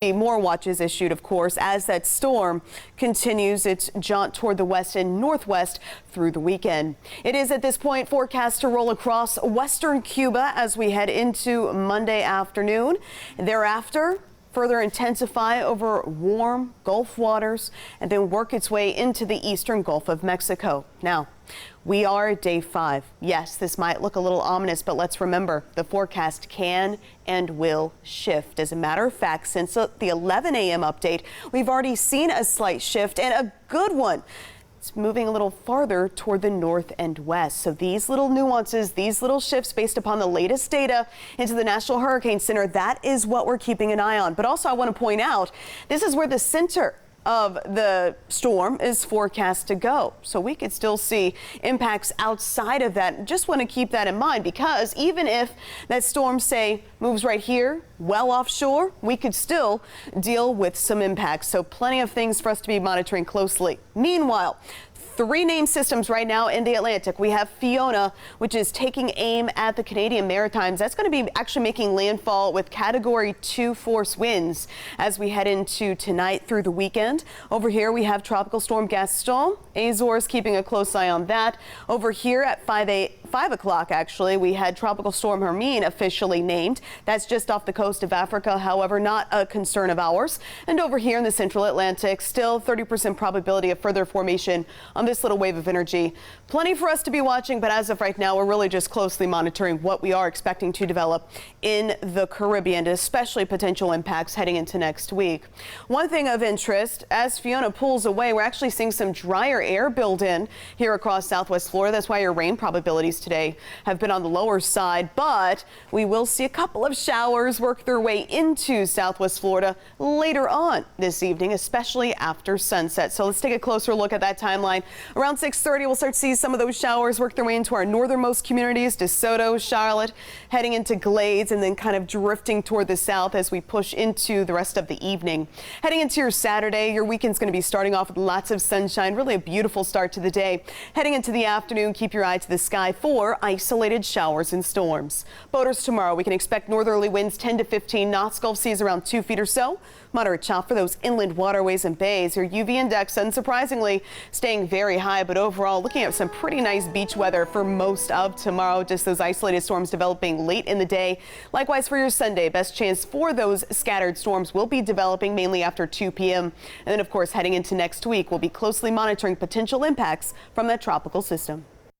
More watches issued, of course, as that storm continues its jaunt toward the west and northwest through the weekend. It is at this point forecast to roll across western Cuba as we head into Monday afternoon. Thereafter, further intensify over warm Gulf waters and then work its way into the eastern Gulf of Mexico. Now, we are at day 5. Yes, this might look a little ominous, but let's remember the forecast can and will shift. As a matter of fact, since the 11 a.m. update, we've already seen a slight shift and a good one. It's moving a little farther toward the north and west. So these little nuances, these little shifts based upon the latest data into the National Hurricane Center, that is what we're keeping an eye on. But also I want to point out, this is where the center of the storm is forecast to go. So we could still see impacts outside of that. Just want to keep that in mind, because even if that storm, say, moves right here, well offshore, we could still deal with some impacts. So plenty of things for us to be monitoring closely. Meanwhile, 3 named systems right now in the Atlantic. We have Fiona, which is taking aim at the Canadian Maritimes. That's going to be actually making landfall with Category 2 force winds as we head into tonight through the weekend. Over here, we have Tropical Storm Gaston. Azores keeping a close eye on that. Over here at 5 o'clock, actually, we had Tropical Storm Hermine officially named. That's just off the coast of Africa, however, not a concern of ours. And over here in the central Atlantic, still 30% probability of further formation on this little wave of energy. Plenty for us to be watching, but as of right now, we're really just closely monitoring what we are expecting to develop in the Caribbean, especially potential impacts heading into next week. One thing of interest, as Fiona pulls away, we're actually seeing some drier air build in here across southwest Florida. That's why your rain probabilities today have been on the lower side, but we will see a couple of showers work their way into southwest Florida later on this evening, especially after sunset. So let's take a closer look at that timeline. Around 6:30, we'll start to see some of those showers work their way into our northernmost communities, DeSoto, Charlotte, heading into Glades, and then kind of drifting toward the south as we push into the rest of the evening. Heading into your Saturday, your weekend's going to be starting off with lots of sunshine, really a beautiful start to the day. Heading into the afternoon, keep your eye to the sky for isolated showers and storms. Boaters tomorrow, we can expect northerly winds 10 to 15 knots, Gulf seas around 2 feet or so. Moderate chop for those inland waterways and bays. Your UV index, unsurprisingly, staying very high, but overall looking at some pretty nice beach weather for most of tomorrow. Just those isolated storms developing late in the day. Likewise for your Sunday, best chance for those scattered storms will be developing mainly after 2 p.m. And then, of course, heading into next week, we'll be closely monitoring potential impacts from that tropical system.